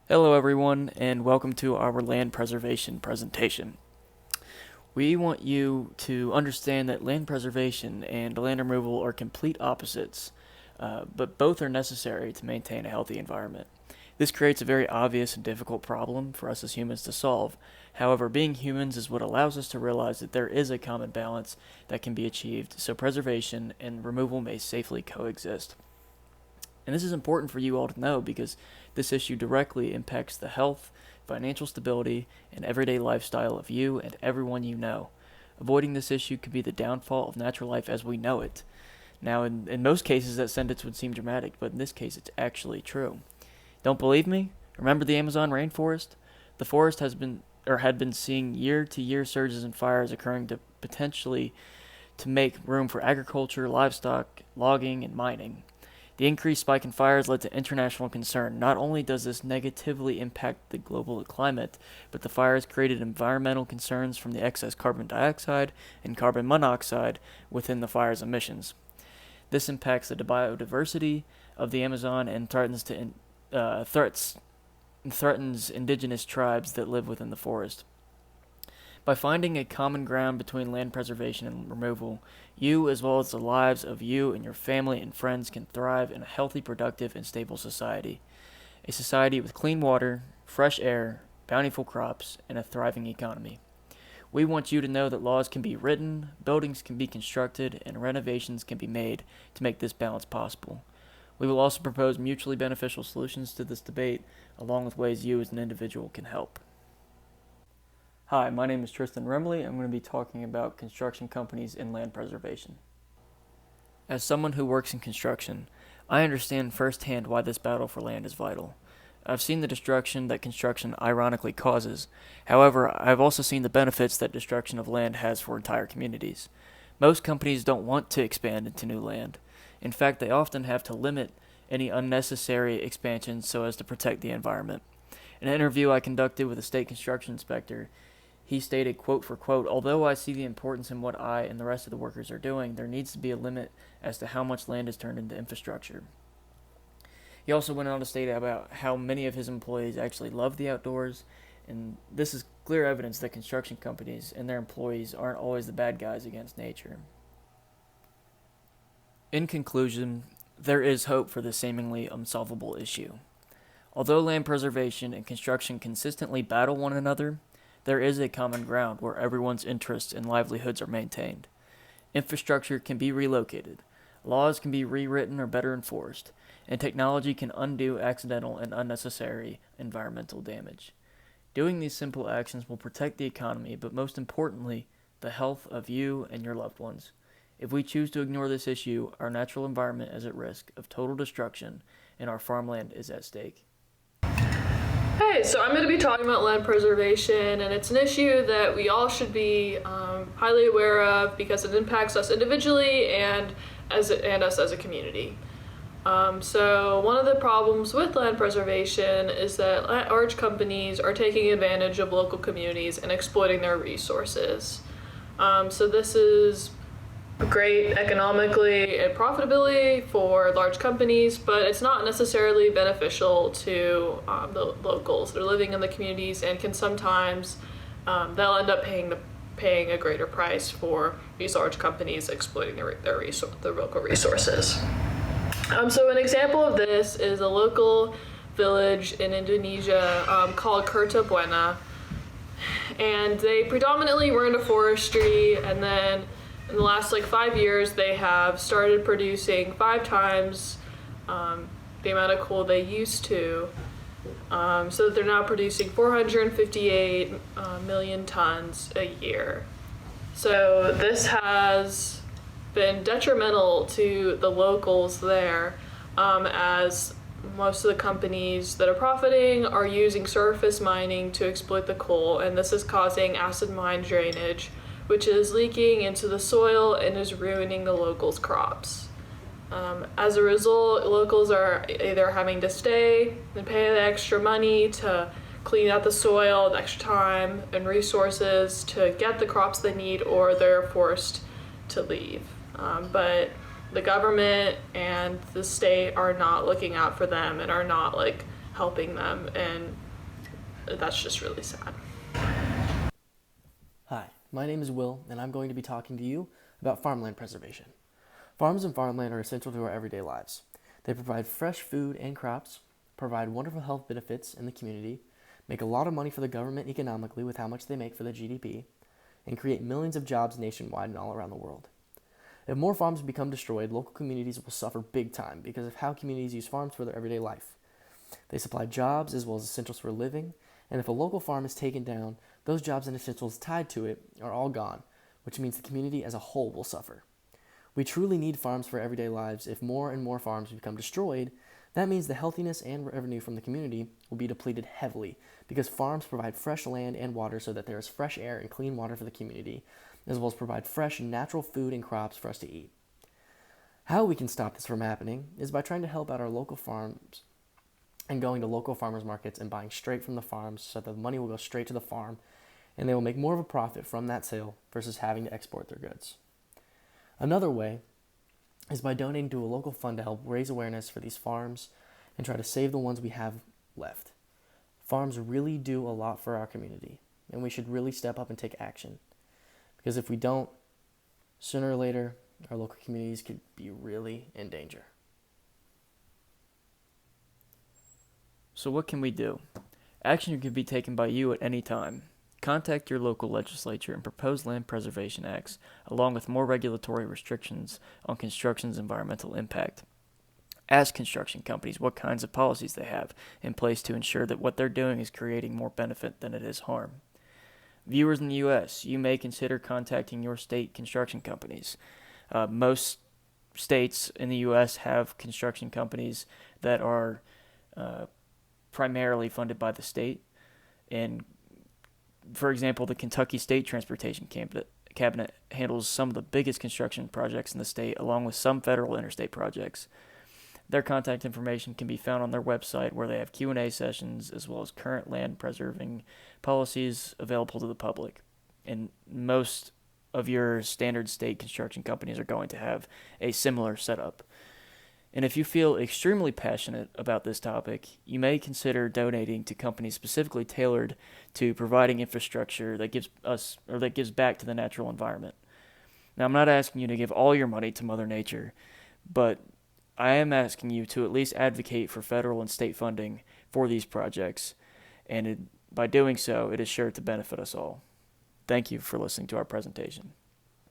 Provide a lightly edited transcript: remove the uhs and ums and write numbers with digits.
Hello everyone, and welcome to our land preservation presentation. We want you to understand that land preservation and land removal are complete opposites, but both are necessary to maintain a healthy environment. This creates a very obvious and difficult problem for us as humans to solve. However, being humans is what allows us to realize that there is a common balance that can be achieved, so preservation and removal may safely coexist. And this is important for you all to know because this issue directly impacts the health, financial stability, and everyday lifestyle of you and everyone you know. Avoiding this issue could be the downfall of natural life as we know it. Now, in most cases, that sentence would seem dramatic, but in this case, it's actually true. Don't believe me? Remember the Amazon rainforest? The forest had been seeing year-to-year surges in fires occurring to potentially to make room for agriculture, livestock, logging, and mining. The increased spike in fires led to international concern. Not only does this negatively impact the global climate, but the fires created environmental concerns from the excess carbon dioxide and carbon monoxide within the fire's emissions. This impacts the biodiversity of the Amazon and threatens indigenous tribes that live within the forest. By finding a common ground between land preservation and removal, you, as well as the lives of you and your family and friends, can thrive in a healthy, productive, and stable society. A society with clean water, fresh air, bountiful crops, and a thriving economy. We want you to know that laws can be written, buildings can be constructed, and renovations can be made to make this balance possible. We will also propose mutually beneficial solutions to this debate, along with ways you as an individual can help. Hi, my name is Tristan. I'm going to be talking about construction companies and land preservation. As someone who works in construction, I understand firsthand why this battle for land is vital. I've seen the destruction that construction ironically causes. However, I've also seen the benefits that destruction of land has for entire communities. Most companies don't want to expand into new land. In fact, they often have to limit any unnecessary expansion so as to protect the environment. In an interview I conducted with a state construction inspector, he stated, quote for quote, "Although I see the importance in what I and the rest of the workers are doing, there needs to be a limit as to how much land is turned into infrastructure." He also went on to state about how many of his employees actually love the outdoors, and this is clear evidence that construction companies and their employees aren't always the bad guys against nature. In conclusion, there is hope for this seemingly unsolvable issue. Although land preservation and construction consistently battle one another, there is a common ground where everyone's interests and livelihoods are maintained. Infrastructure can be relocated, laws can be rewritten or better enforced, and technology can undo accidental and unnecessary environmental damage. Doing these simple actions will protect the economy, but most importantly, the health of you and your loved ones. If we choose to ignore this issue, our natural environment is at risk of total destruction, and our farmland is at stake. Hey, so I'm going to be talking about land preservation, and it's an issue that we all should be highly aware of because it impacts us individually and us as a community. So one of the problems with land preservation is that large companies are taking advantage of local communities and exploiting their resources. So this is great economically and profitably for large companies, but it's not necessarily beneficial to the locals that are living in the communities, and can sometimes they'll end up paying a greater price for these large companies exploiting the local resources. So an example of this is a local village in Indonesia called Kerta Buena, and they predominantly were into forestry, and then in the last 5 years, they have started producing 5 times the amount of coal they used to, so that they're now producing 458 million tons a year. So this has been detrimental to the locals there, as most of the companies that are profiting are using surface mining to exploit the coal, and this is causing acid mine drainage, which is leaking into the soil and is ruining the locals' crops. As a result, locals are either having to stay and pay the extra money to clean out the soil, the extra time and resources to get the crops they need, or they're forced to leave. But the government and the state are not looking out for them and are not helping them, and that's just really sad. Hi, my name is Will, and I'm going to be talking to you about farmland preservation. Farms and farmland are essential to our everyday lives. They provide fresh food and crops, provide wonderful health benefits in the community, make a lot of money for the government economically with how much they make for the GDP, and create millions of jobs nationwide and all around the world. If more farms become destroyed, local communities will suffer big time because of how communities use farms for their everyday life. They supply jobs as well as essentials for living, and if a local farm is taken down, those jobs and essentials tied to it are all gone, which means the community as a whole will suffer. We truly need farms for everyday lives. If more and more farms become destroyed, that means the healthiness and revenue from the community will be depleted heavily because farms provide fresh land and water so that there is fresh air and clean water for the community, as well as provide fresh natural food and crops for us to eat. How we can stop this from happening is by trying to help out our local farms and going to local farmers markets and buying straight from the farms so that the money will go straight to the farm and they will make more of a profit from that sale versus having to export their goods. Another way is by donating to a local fund to help raise awareness for these farms and try to save the ones we have left. Farms really do a lot for our community, and we should really step up and take action. Because if we don't, sooner or later, our local communities could be really in danger. So what can we do? Action can be taken by you at any time. Contact your local legislature and propose land preservation acts, along with more regulatory restrictions on construction's environmental impact. Ask construction companies what kinds of policies they have in place to ensure that what they're doing is creating more benefit than it is harm. Viewers in the U.S., you may consider contacting your state construction companies. Most states in the U.S. have construction companies that are primarily funded by the state. And, for example, the Kentucky State Transportation Cabinet handles some of the biggest construction projects in the state, along with some federal interstate projects. Their contact information can be found on their website, where they have Q&A sessions as well as current land preserving policies available to the public. And most of your standard state construction companies are going to have a similar setup. And if you feel extremely passionate about this topic, you may consider donating to companies specifically tailored to providing infrastructure that gives back to the natural environment. Now, I'm not asking you to give all your money to Mother Nature, but I am asking you to at least advocate for federal and state funding for these projects, and by doing so, it is sure to benefit us all. Thank you for listening to our presentation.